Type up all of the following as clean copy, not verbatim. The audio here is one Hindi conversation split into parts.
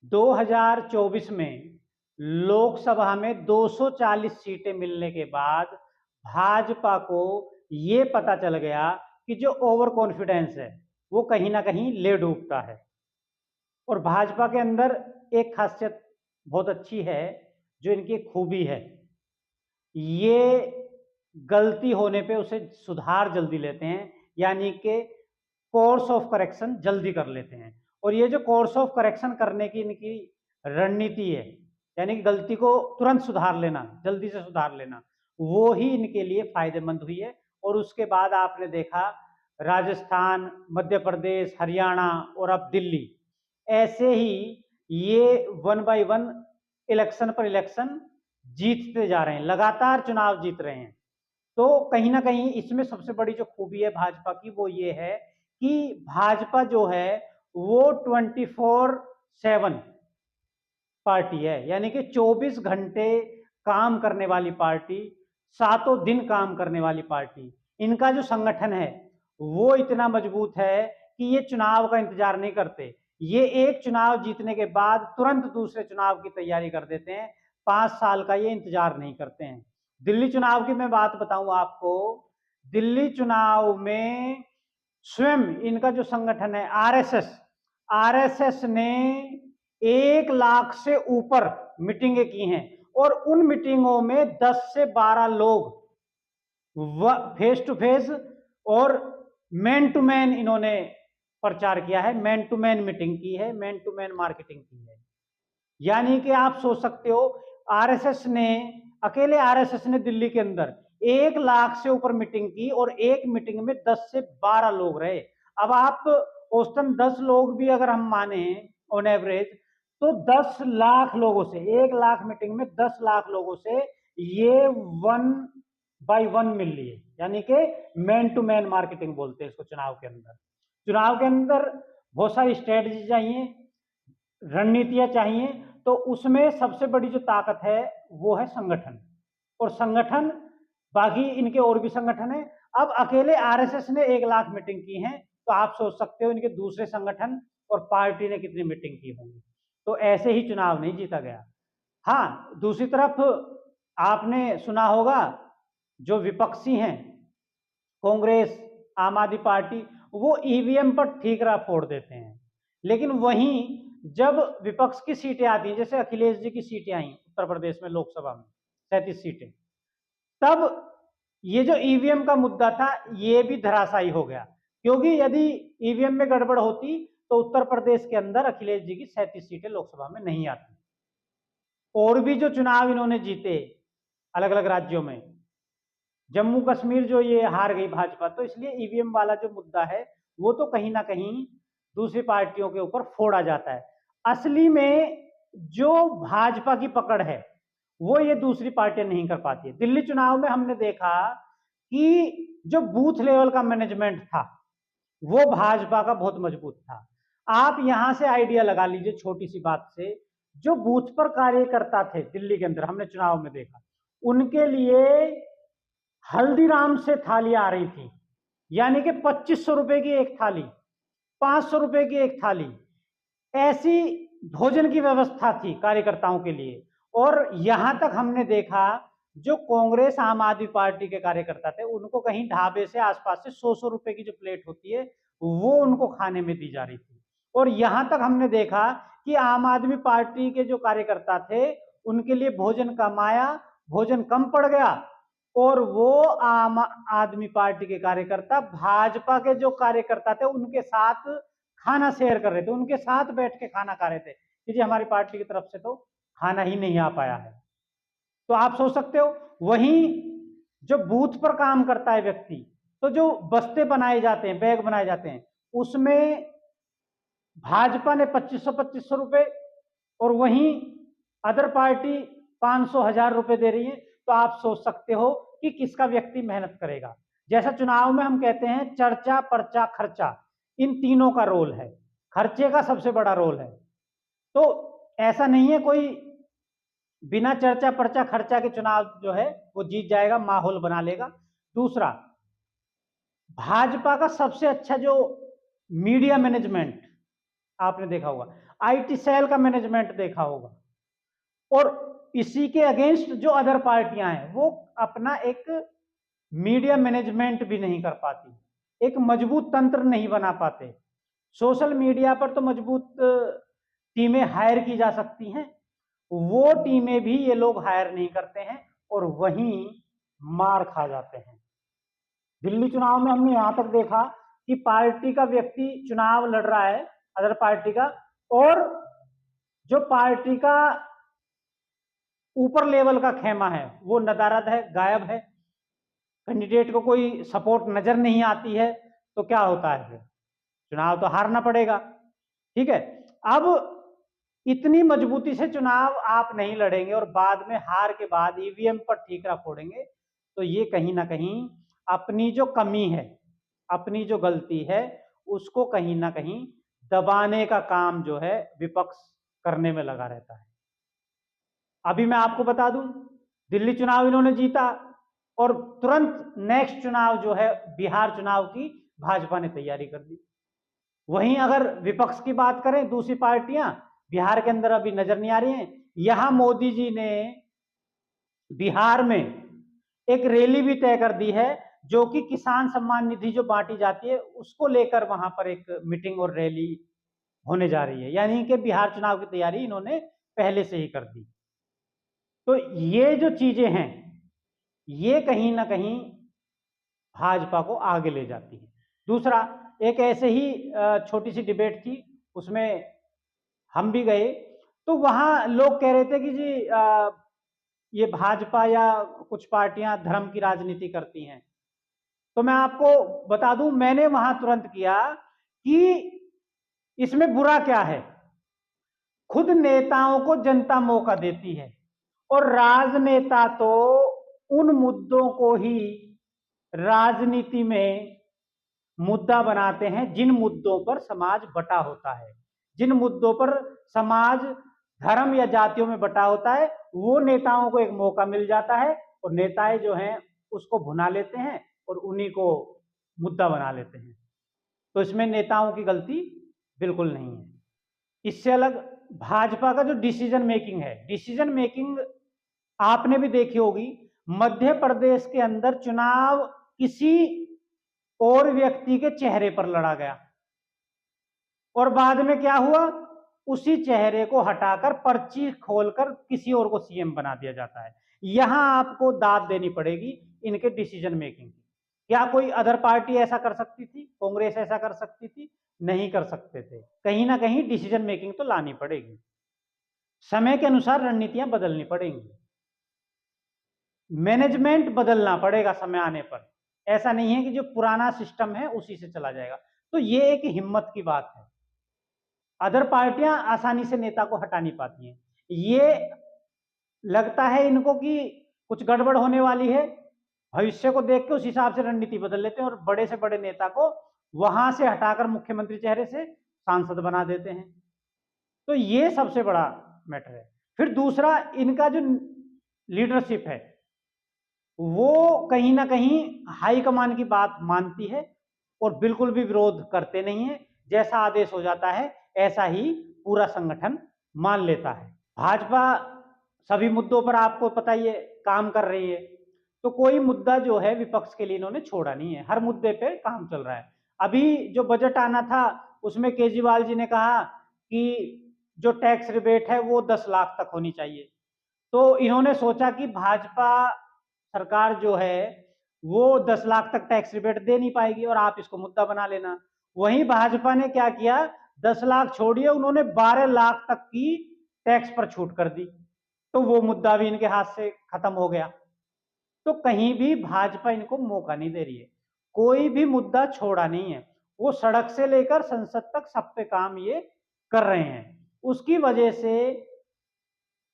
2024 में लोकसभा में 240 सीटें मिलने के बाद भाजपा को ये पता चल गया कि जो ओवर कॉन्फिडेंस है वो कहीं ना कहीं ले डूबता है। और भाजपा के अंदर एक खासियत बहुत अच्छी है, जो इनकी खूबी है, ये गलती होने पे उसे सुधार जल्दी लेते हैं, यानी कि कोर्स ऑफ करेक्शन जल्दी कर लेते हैं। और ये जो कोर्स ऑफ करेक्शन करने की इनकी रणनीति है, यानी कि गलती को तुरंत सुधार लेना, जल्दी से सुधार लेना, वो ही इनके लिए फायदेमंद हुई है। और उसके बाद आपने देखा राजस्थान, मध्य प्रदेश, हरियाणा और अब दिल्ली, ऐसे ही ये वन बाय वन इलेक्शन पर इलेक्शन जीतते जा रहे हैं, लगातार चुनाव जीत रहे हैं। तो कहीं ना कहीं इसमें सबसे बड़ी जो खूबी है भाजपा की वो ये है कि भाजपा जो है वो 24/7 पार्टी है, यानी कि 24 घंटे काम करने वाली पार्टी, सातों दिन काम करने वाली पार्टी। इनका जो संगठन है वो इतना मजबूत है कि ये चुनाव का इंतजार नहीं करते। ये एक चुनाव जीतने के बाद तुरंत दूसरे चुनाव की तैयारी कर देते हैं, 5 साल का ये इंतजार नहीं करते हैं। दिल्ली चुनाव की मैं बात बताऊं आपको, दिल्ली चुनाव में स्वयं इनका जो संगठन है आरएसएस, आरएसएस ने 1 लाख से ऊपर मीटिंगें की हैं। और उन मीटिंगों में 10 से 12 लोग फेस टू फेस और मैन टू मैन इन्होंने प्रचार किया है, मैन टू मैन मीटिंग की है, मैन टू मैन मार्केटिंग की है। यानी कि आप सोच सकते हो, आरएसएस ने, अकेले आरएसएस ने दिल्ली के अंदर 1 लाख से ऊपर मीटिंग की और एक मीटिंग में 10 से 12 लोग रहे। अब आप औसतन 10 लोग भी अगर हम माने ऑन एवरेज, तो 10 लाख लोगों से, 1 लाख मीटिंग में 10 लाख लोगों से ये 1/1 मिल लिए, यानी कि मैन टू मैन मार्केटिंग बोलते हैं इसको। चुनाव के अंदर, चुनाव के अंदर बहुत सारी स्ट्रेटजी चाहिए, रणनीतियां चाहिए, तो उसमें सबसे बड़ी जो ताकत है वो है संगठन। और संगठन, बाकी इनके और भी संगठन है। अब अकेले आरएसएस ने 1 लाख मीटिंग की है, तो आप सोच सकते हो इनके दूसरे संगठन और पार्टी ने कितनी मीटिंग की होंगी। तो ऐसे ही चुनाव नहीं जीता गया। हाँ, दूसरी तरफ आपने सुना होगा जो विपक्षी हैं, कांग्रेस, आम आदमी पार्टी, वो ईवीएम पर ठीकरा फोड़ देते हैं। लेकिन वहीं जब विपक्ष की सीटें आती हैं, जैसे अखिलेश जी की सीटें आई उत्तर प्रदेश में लोकसभा में 37 सीटें, तब ये जो ईवीएम का मुद्दा था ये भी धराशायी हो गया। क्योंकि यदि ईवीएम में गड़बड़ होती तो उत्तर प्रदेश के अंदर अखिलेश जी की 37 सीटें लोकसभा में नहीं आती। और भी जो चुनाव इन्होंने जीते अलग अलग राज्यों में, जम्मू कश्मीर जो ये हार गई भाजपा, तो इसलिए ईवीएम वाला जो मुद्दा है वो तो कहीं ना कहीं दूसरी पार्टियों के ऊपर फोड़ा जाता है। असली में जो भाजपा की पकड़ है वो ये दूसरी पार्टियां नहीं कर पाती है। दिल्ली चुनाव में हमने देखा कि जो बूथ लेवल का मैनेजमेंट था वो भाजपा का बहुत मजबूत था। आप यहां से आइडिया लगा लीजिए छोटी सी बात से, जो बूथ पर कार्यकर्ता थे दिल्ली के अंदर, हमने चुनाव में देखा, उनके लिए हल्दीराम से थाली आ रही थी, यानी कि 2500 रुपए की एक थाली, 500 रुपए की एक थाली, ऐसी भोजन की व्यवस्था थी कार्यकर्ताओं के लिए। और यहां तक हमने देखा जो कांग्रेस आम आदमी पार्टी के कार्यकर्ता थे उनको कहीं ढाबे से आसपास से 100 रुपए की जो प्लेट होती है वो उनको खाने में दी जा रही थी। और यहां तक हमने देखा कि आम आदमी पार्टी के जो कार्यकर्ता थे उनके लिए भोजन कम आया, भोजन कम पड़ गया, और वो आम आदमी पार्टी के कार्यकर्ता भाजपा के जो कार्यकर्ता थे उनके साथ खाना शेयर कर रहे थे, उनके साथ बैठ के खाना खा रहे थे कि जी हमारी पार्टी की तरफ से तो खाना ही नहीं आ पाया है। तो आप सोच सकते हो, वहीं जो बूथ पर काम करता है व्यक्ति, तो जो बस्ते बनाए जाते हैं, बैग बनाए जाते हैं, उसमें भाजपा ने 2500 रुपए और वहीं अदर पार्टी 500 1000 रुपए दे रही है। तो आप सोच सकते हो कि किसका व्यक्ति मेहनत करेगा। जैसा चुनाव में हम कहते हैं चर्चा, पर्चा, खर्चा, इन तीनों का रोल है, खर्चे का सबसे बड़ा रोल है। तो ऐसा नहीं है कोई बिना चर्चा, पर्चा, खर्चा के चुनाव जो है वो जीत जाएगा, माहौल बना लेगा। दूसरा, भाजपा का सबसे अच्छा जो मीडिया मैनेजमेंट आपने देखा होगा, आईटी सेल का मैनेजमेंट देखा होगा, और इसी के अगेंस्ट जो अदर पार्टियां हैं वो अपना एक मीडिया मैनेजमेंट भी नहीं कर पाती, एक मजबूत तंत्र नहीं बना पाते। सोशल मीडिया पर तो मजबूत टीमें हायर की जा सकती हैं, वो टीमें भी ये लोग हायर नहीं करते हैं और वहीं मार खा जाते हैं। दिल्ली चुनाव में हमने यहां तक देखा कि पार्टी का व्यक्ति चुनाव लड़ रहा है, अदर पार्टी का, और जो पार्टी का ऊपर लेवल का खेमा है वो नदारद है, गायब है, कैंडिडेट को कोई सपोर्ट नजर नहीं आती है, तो क्या होता है? फिर चुनाव तो हारना पड़ेगा। ठीक है, अब इतनी मजबूती से चुनाव आप नहीं लड़ेंगे और बाद में हार के बाद ईवीएम पर ठीकरा फोड़ेंगे, तो ये कहीं ना कहीं अपनी जो कमी है, अपनी जो गलती है, उसको कहीं ना कहीं दबाने का काम जो है विपक्ष करने में लगा रहता है। अभी मैं आपको बता दूं, दिल्ली चुनाव इन्होंने जीता और तुरंत नेक्स्ट चुनाव जो है बिहार चुनाव की भाजपा ने तैयारी कर दी। वहीं अगर विपक्ष की बात करें, दूसरी पार्टियां बिहार के अंदर अभी नजर नहीं आ रही हैं। यहां मोदी जी ने बिहार में एक रैली भी तय कर दी है, जो कि किसान सम्मान निधि जो बांटी जाती है उसको लेकर वहां पर एक मीटिंग और रैली होने जा रही है, यानी कि बिहार चुनाव की तैयारी इन्होंने पहले से ही कर दी। तो ये जो चीजें हैं ये कहीं ना कहीं भाजपा को आगे ले जाती है। दूसरा, एक ऐसे ही छोटी सी डिबेट थी, उसमें हम भी गए, तो वहां लोग कह रहे थे कि जी ये भाजपा या कुछ पार्टियां धर्म की राजनीति करती हैं। तो मैं आपको बता दूं, मैंने वहां तुरंत किया कि इसमें बुरा क्या है। खुद नेताओं को जनता मौका देती है और राजनेता तो उन मुद्दों को ही राजनीति में मुद्दा बनाते हैं जिन मुद्दों पर समाज बटा होता है, जिन मुद्दों पर समाज धर्म या जातियों में बटा होता है, वो नेताओं को एक मौका मिल जाता है और नेताएं जो हैं उसको भुना लेते हैं और उन्हीं को मुद्दा बना लेते हैं। तो इसमें नेताओं की गलती बिल्कुल नहीं है। इससे अलग भाजपा का जो डिसीजन मेकिंग है, डिसीजन मेकिंग आपने भी देखी होगी। मध्य प्रदेश के अंदर चुनाव किसी और व्यक्ति के चेहरे पर लड़ा गया और बाद में क्या हुआ, उसी चेहरे को हटाकर पर्ची खोलकर किसी और को सीएम बना दिया जाता है। यहां आपको दाद देनी पड़ेगी इनके डिसीजन मेकिंग की। क्या कोई अदर पार्टी ऐसा कर सकती थी? कांग्रेस ऐसा कर सकती थी? नहीं कर सकते थे। कहीं ना कहीं डिसीजन मेकिंग तो लानी पड़ेगी, समय के अनुसार रणनीतियां बदलनी पड़ेंगी, मैनेजमेंट बदलना पड़ेगा समय आने पर। ऐसा नहीं है कि जो पुराना सिस्टम है उसी से चला जाएगा। तो ये एक हिम्मत की बात है। अदर पार्टियां आसानी से नेता को हटा नहीं पाती हैं। ये लगता है इनको कि कुछ गड़बड़ होने वाली है, भविष्य को देख के उस हिसाब से रणनीति बदल लेते हैं और बड़े से बड़े नेता को वहां से हटाकर मुख्यमंत्री चेहरे से सांसद बना देते हैं। तो ये सबसे बड़ा मैटर है। फिर दूसरा, इनका जो लीडरशिप है वो कहीं ना कहीं हाईकमान की बात मानती है और बिल्कुल भी विरोध करते नहीं है। जैसा आदेश हो जाता है ऐसा ही पूरा संगठन मान लेता है। भाजपा सभी मुद्दों पर आपको पता ही है काम कर रही है, तो कोई मुद्दा जो है विपक्ष के लिए इन्होंने छोड़ा नहीं है, हर मुद्दे पे काम चल रहा है। अभी जो बजट आना था उसमें केजरीवाल जी ने कहा कि जो टैक्स रिबेट है वो 10 लाख तक होनी चाहिए। तो इन्होंने सोचा कि भाजपा सरकार जो है वो 10 लाख तक टैक्स रिबेट दे नहीं पाएगी और आप इसको मुद्दा बना लेना। वहीं भाजपा ने क्या किया, 10 लाख छोड़िए, उन्होंने 12 लाख तक की टैक्स पर छूट कर दी, तो वो मुद्दा भी इनके हाथ से खत्म हो गया। तो कहीं भी भाजपा इनको मौका नहीं दे रही है, कोई भी मुद्दा छोड़ा नहीं है। वो सड़क से लेकर संसद तक सब पे काम ये कर रहे हैं, उसकी वजह से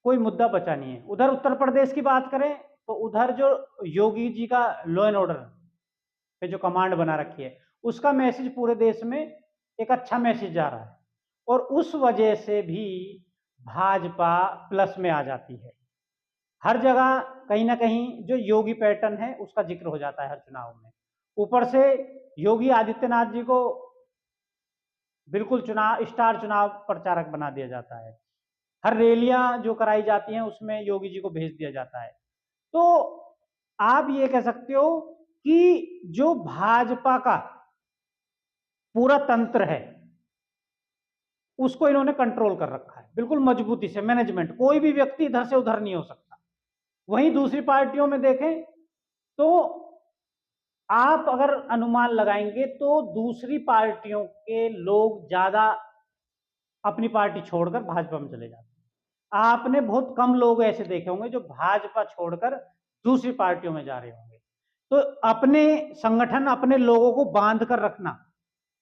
कोई मुद्दा बचा नहीं है। उधर उत्तर प्रदेश की बात करें तो उधर जो योगी जी का लॉ एंड ऑर्डर पे जो कमांड बना रखी है उसका मैसेज पूरे देश में एक अच्छा मैसेज जा रहा है और उस वजह से भी भाजपा प्लस में आ जाती है। हर जगह कहीं ना कहीं जो योगी पैटर्न है उसका जिक्र हो जाता है हर चुनाव में। ऊपर से योगी आदित्यनाथ जी को बिल्कुल चुनाव स्टार चुनाव प्रचारक बना दिया जाता है। हर रैलियां जो कराई जाती हैं उसमें योगी जी को भेज दिया जाता है। तो आप ये कह सकते हो कि जो भाजपा का पूरा तंत्र है उसको इन्होंने कंट्रोल कर रखा है बिल्कुल मजबूती से। मैनेजमेंट, कोई भी व्यक्ति इधर से उधर नहीं हो सकता। वहीं दूसरी पार्टियों में देखें तो आप अगर अनुमान लगाएंगे तो दूसरी पार्टियों के लोग ज्यादा अपनी पार्टी छोड़कर भाजपा में चले जाते हैं। आपने बहुत कम लोग ऐसे देखे होंगे जो भाजपा छोड़कर दूसरी पार्टियों में जा रहे होंगे। तो अपने संगठन, अपने लोगों को बांध कर रखना,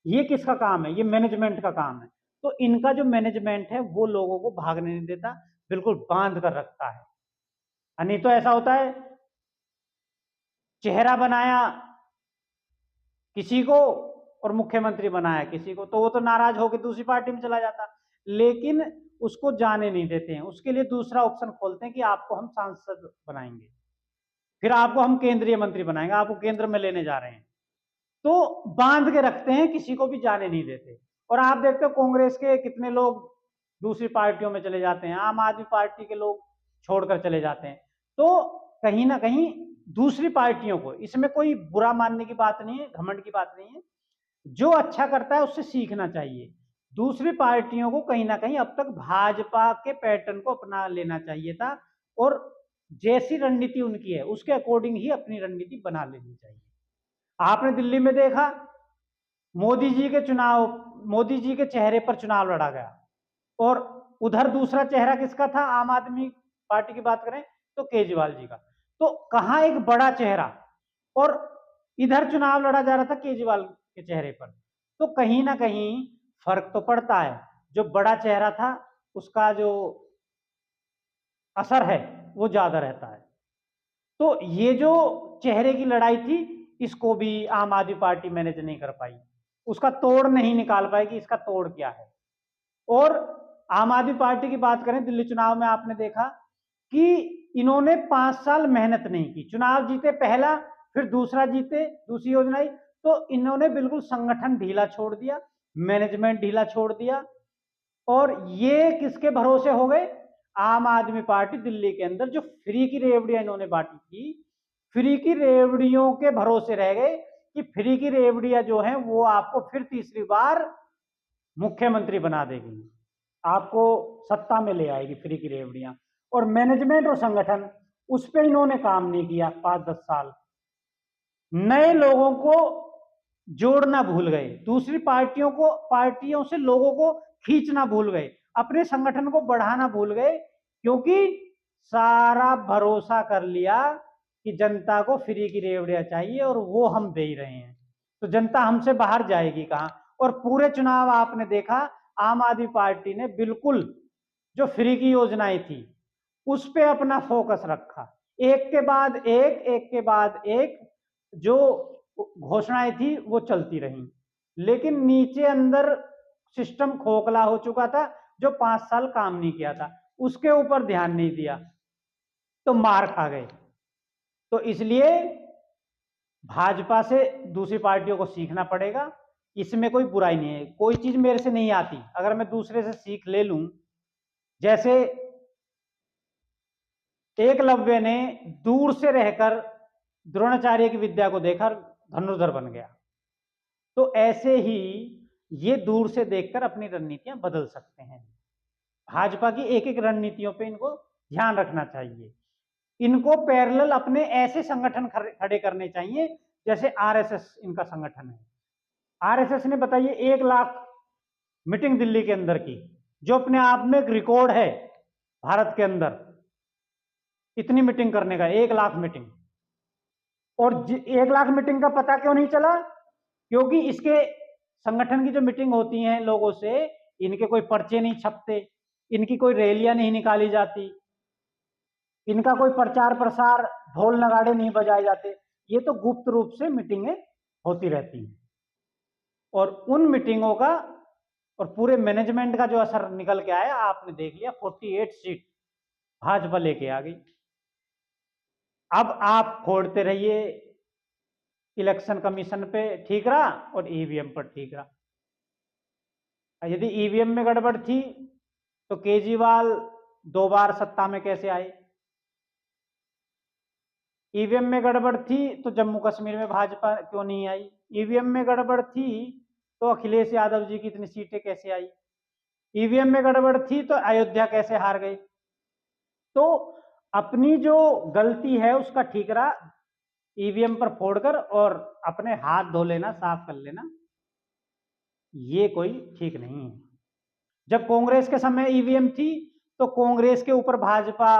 ये किसका काम है? ये मैनेजमेंट का काम है। तो इनका जो मैनेजमेंट है वो लोगों को भागने नहीं देता, बिल्कुल बांध कर रखता है। नहीं तो ऐसा होता है, चेहरा बनाया किसी को और मुख्यमंत्री बनाया किसी को, तो वो तो नाराज होकर दूसरी पार्टी में चला जाता। लेकिन उसको जाने नहीं देते हैं, उसके लिए दूसरा ऑप्शन खोलते हैं कि आपको हम सांसद बनाएंगे, फिर आपको हम केंद्रीय मंत्री बनाएंगे, आपको केंद्र में लेने जा रहे हैं। तो बांध के रखते हैं, किसी को भी जाने नहीं देते। और आप देखते हो कांग्रेस के कितने लोग दूसरी पार्टियों में चले जाते हैं, आम आदमी पार्टी के लोग छोड़कर चले जाते हैं। तो कहीं ना कहीं दूसरी पार्टियों को, इसमें कोई बुरा मानने की बात नहीं है, घमंड की बात नहीं है, जो अच्छा करता है उससे सीखना चाहिए। दूसरी पार्टियों को कहीं ना कहीं अब तक भाजपा के पैटर्न को अपना लेना चाहिए था, और जैसी रणनीति उनकी है उसके अकॉर्डिंग ही अपनी रणनीति बना लेनी चाहिए। आपने दिल्ली में देखा, मोदी जी के चुनाव, मोदी जी के चेहरे पर चुनाव लड़ा गया, और उधर दूसरा चेहरा किसका था? आम आदमी पार्टी की बात करें तो केजरीवाल जी का। तो कहां एक बड़ा चेहरा, और इधर चुनाव लड़ा जा रहा था केजरीवाल के चेहरे पर। तो कहीं ना कहीं फर्क तो पड़ता है। जो बड़ा चेहरा था उसका जो असर है वो ज्यादा रहता है। तो ये जो चेहरे की लड़ाई थी, इसको भी आम आदमी पार्टी मैनेज नहीं कर पाई, उसका तोड़ नहीं निकाल पाई कि इसका तोड़ क्या है। और आम आदमी पार्टी की बात करें, दिल्ली चुनाव में आपने देखा कि इन्होंने 5 साल मेहनत नहीं की। चुनाव जीते पहला, फिर दूसरा जीते, दूसरी योजना आई, तो इन्होंने बिल्कुल संगठन ढीला छोड़ दिया, मैनेजमेंट ढीला छोड़ दिया। और ये किसके भरोसे हो गए? आम आदमी पार्टी दिल्ली के अंदर जो फ्री की रेवड़ियां इन्होंने बांटी थी, फ्री की रेवड़ियों के भरोसे रह गए कि फ्री की रेवड़ियां जो हैं वो आपको फिर तीसरी बार मुख्यमंत्री बना देगी, आपको सत्ता में ले आएगी फ्री की रेवड़ियां। और मैनेजमेंट और संगठन, उस पर इन्होंने काम नहीं किया 5-10 साल। नए लोगों को जोड़ना भूल गए, दूसरी पार्टियों को, पार्टियों से लोगों को खींचना भूल गए, अपने संगठन को बढ़ाना भूल गए, क्योंकि सारा भरोसा कर लिया कि जनता को फ्री की रेवड़ियां चाहिए और वो हम दे ही रहे हैं, तो जनता हमसे बाहर जाएगी कहां। और पूरे चुनाव आपने देखा, आम आदमी पार्टी ने बिल्कुल जो फ्री की योजनाएं थी उस पे अपना फोकस रखा, एक के बाद एक के बाद एक जो घोषणाएं थी वो चलती रही। लेकिन नीचे अंदर सिस्टम खोखला हो चुका था, जो 5 साल काम नहीं किया था उसके ऊपर ध्यान नहीं दिया, तो मार खा गए। तो इसलिए भाजपा से दूसरी पार्टियों को सीखना पड़ेगा। इसमें कोई बुराई नहीं है, कोई चीज मेरे से नहीं आती अगर मैं दूसरे से सीख ले लूं। जैसे एकलव्य ने दूर से रहकर द्रोणाचार्य की विद्या को देखकर धनुर्धर बन गया, तो ऐसे ही ये दूर से देखकर अपनी रणनीतियां बदल सकते हैं। भाजपा की एक एक रणनीतियों पे इनको ध्यान रखना चाहिए। इनको पैरेलल अपने ऐसे संगठन खड़े करने चाहिए जैसे आरएसएस इनका संगठन है। आरएसएस ने बताइए 1 लाख मीटिंग दिल्ली के अंदर की, जो अपने आप में एक रिकॉर्ड है भारत के अंदर, इतनी मीटिंग करने का, 1 लाख मीटिंग। और 1 लाख मीटिंग का पता क्यों नहीं चला? क्योंकि इसके संगठन की जो मीटिंग होती है लोगों से, इनके कोई पर्चे नहीं छपते, इनकी कोई रैलियां नहीं निकाली जाती, इनका कोई प्रचार प्रसार, ढोल नगाड़े नहीं बजाए जाते, ये तो गुप्त रूप से मीटिंगें होती रहती हैं। और उन मीटिंगों का और पूरे मैनेजमेंट का जो असर निकल के आया आपने देख लिया, 48 सीट भाजपा लेके आ गई। अब आप फोड़ते रहिए, इलेक्शन कमीशन पे ठीक रहा और ईवीएम पर ठीक रहा। यदि ईवीएम में गड़बड़ थी तो केजरीवाल 2 बार सत्ता में कैसे आए? ईवीएम में गड़बड़ थी तो जम्मू कश्मीर में भाजपा क्यों नहीं आई? ईवीएम में गड़बड़ थी तो अखिलेश यादव जी की इतनी सीटें कैसे आई? ईवीएम में गड़बड़ थी तो अयोध्या कैसे हार गई? तो अपनी जो गलती है उसका ठीकरा ईवीएम पर फोड़कर और अपने हाथ धो लेना, साफ कर लेना, ये कोई ठीक नहीं है। जब कांग्रेस के समय ईवीएम थी तो कांग्रेस के ऊपर भाजपा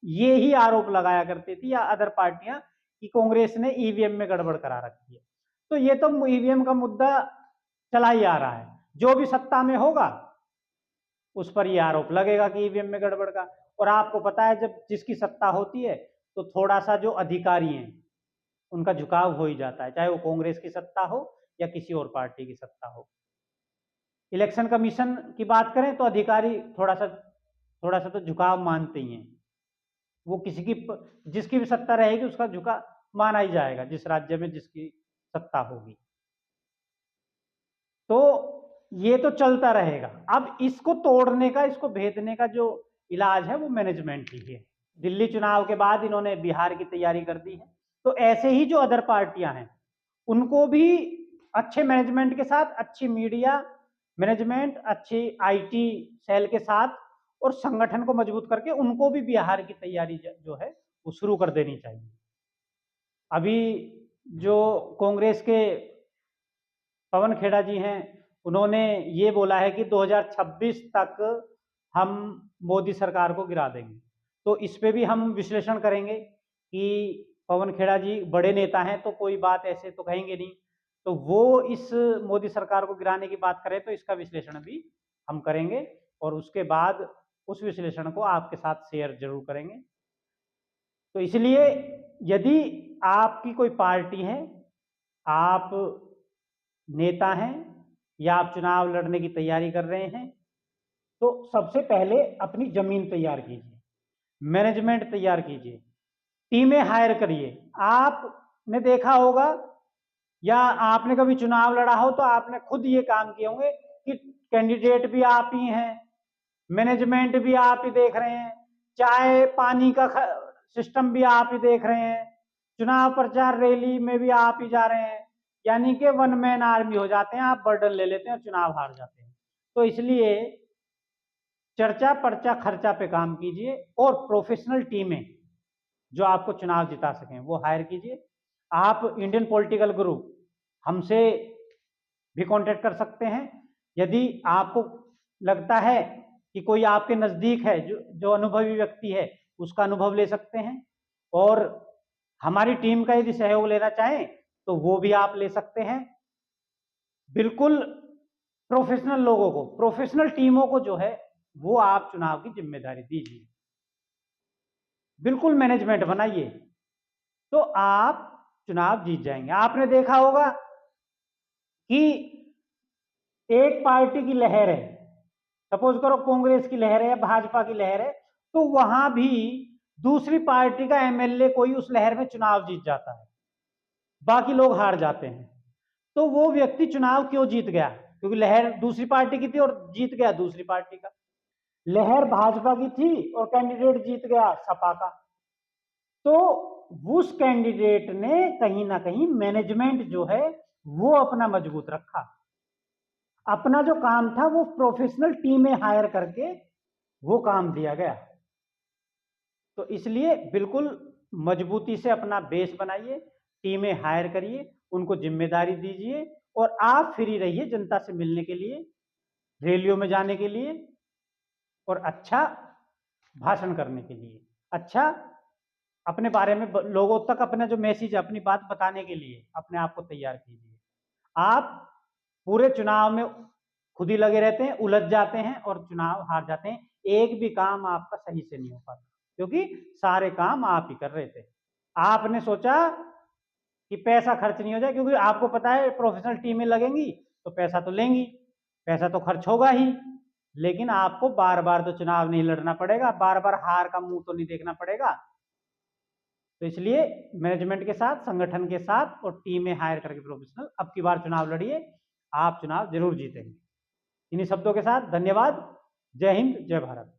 ये ही आरोप लगाया करती थी या अदर पार्टियां कि कांग्रेस ने ईवीएम में गड़बड़ करा रखी है। तो ये तो ईवीएम का मुद्दा चला ही आ रहा है, जो भी सत्ता में होगा उस पर ये आरोप लगेगा कि ईवीएम में गड़बड़ का। और आपको पता है जब जिसकी सत्ता होती है तो थोड़ा सा जो अधिकारी हैं उनका झुकाव हो ही जाता है, चाहे वो कांग्रेस की सत्ता हो या किसी और पार्टी की सत्ता हो। इलेक्शन कमीशन की बात करें तो अधिकारी थोड़ा सा तो झुकाव मानते ही हैं। वो किसी की जिसकी भी सत्ता रहेगी उसका झुका माना ही जाएगा, जिस राज्य में जिसकी सत्ता होगी। तो ये तो चलता रहेगा। अब इसको तोड़ने का, इसको भेदने का जो इलाज है वो मैनेजमेंट ही है। दिल्ली चुनाव के बाद इन्होंने बिहार की तैयारी कर दी है, तो ऐसे ही जो अदर पार्टियां हैं उनको भी अच्छे मैनेजमेंट के साथ, अच्छी मीडिया मैनेजमेंट, अच्छी आईटी सेल के साथ और संगठन को मजबूत करके उनको भी बिहार की तैयारी जो है वो शुरू कर देनी चाहिए। अभी जो कांग्रेस के पवन खेड़ा जी हैं उन्होंने ये बोला है कि 2026 तक हम मोदी सरकार को गिरा देंगे। तो इस पे भी हम विश्लेषण करेंगे कि पवन खेड़ा जी बड़े नेता हैं तो कोई बात ऐसे तो कहेंगे नहीं, तो वो इस मोदी सरकार को गिराने की बात करें तो इसका विश्लेषण भी हम करेंगे और उसके बाद उस विश्लेषण को आपके साथ शेयर जरूर करेंगे। तो इसलिए यदि आपकी कोई पार्टी है, आप नेता हैं या आप चुनाव लड़ने की तैयारी कर रहे हैं, तो सबसे पहले अपनी जमीन तैयार कीजिए, मैनेजमेंट तैयार कीजिए, टीमें हायर करिए। आपने देखा होगा या आपने कभी चुनाव लड़ा हो तो आपने खुद ये काम किए होंगे कि कैंडिडेट भी आप ही हैं, मैनेजमेंट भी आप ही देख रहे हैं, चाय पानी का सिस्टम भी आप ही देख रहे हैं, चुनाव प्रचार रैली में भी आप ही जा रहे हैं, यानी कि वन मैन आर्मी हो जाते हैं, आप बर्डन ले लेते हैं और चुनाव हार जाते हैं। तो इसलिए चर्चा पर्चा खर्चा पे काम कीजिए और प्रोफेशनल टीमें जो आपको चुनाव जिता सकें वो हायर कीजिए। आप इंडियन पॉलिटिकल ग्रुप हमसे भी कांटेक्ट कर सकते हैं। यदि आपको लगता है कि कोई आपके नजदीक है जो अनुभवी व्यक्ति है, उसका अनुभव ले सकते हैं। और हमारी टीम का यदि सहयोग लेना चाहें तो वो भी आप ले सकते हैं। बिल्कुल प्रोफेशनल लोगों को, प्रोफेशनल टीमों को जो है वो आप चुनाव की जिम्मेदारी दीजिए, बिल्कुल मैनेजमेंट बनाइए, तो आप चुनाव जीत जाएंगे। आपने देखा होगा कि एक पार्टी की लहर है, सपोज करो कांग्रेस की लहर है या भाजपा की लहर है, तो वहां भी दूसरी पार्टी का एमएलए कोई उस लहर में चुनाव जीत जाता है, बाकी लोग हार जाते हैं। तो वो व्यक्ति चुनाव क्यों जीत गया? क्योंकि लहर दूसरी पार्टी की थी और जीत गया दूसरी पार्टी का। लहर भाजपा की थी और कैंडिडेट जीत गया सपा का। तो उस कैंडिडेट ने कहीं ना कहीं मैनेजमेंट जो है वो अपना मजबूत रखा, अपना जो काम था वो प्रोफेशनल टीमें हायर करके वो काम दिया गया। तो इसलिए बिल्कुल मजबूती से अपना बेस बनाइए, टीमें हायर करिए, उनको जिम्मेदारी दीजिए और आप फ्री रहिए जनता से मिलने के लिए, रैलियों में जाने के लिए और अच्छा भाषण करने के लिए, अच्छा अपने बारे में लोगों तक अपना जो मैसेज है, अपनी बात बताने के लिए अपने आप को तैयार कीजिए। आप पूरे चुनाव में खुद ही लगे रहते हैं, उलझ जाते हैं और चुनाव हार जाते हैं। एक भी काम आपका सही से नहीं हो पाता क्योंकि सारे काम आप ही कर रहे थे। आपने सोचा कि पैसा खर्च नहीं हो जाए, क्योंकि आपको पता है प्रोफेशनल टीमें लगेंगी तो पैसा तो लेंगी, पैसा तो खर्च होगा ही, लेकिन आपको बार बार तो चुनाव नहीं लड़ना पड़ेगा, बार बार हार का मुंह तो नहीं देखना पड़ेगा। तो इसलिए मैनेजमेंट के साथ, संगठन के साथ और टीमें हायर करके प्रोफेशनल अब की बार चुनाव लड़िए, आप चुनाव जरूर जीतेंगे। इन्हीं शब्दों के साथ धन्यवाद। जय हिंद, जय भारत।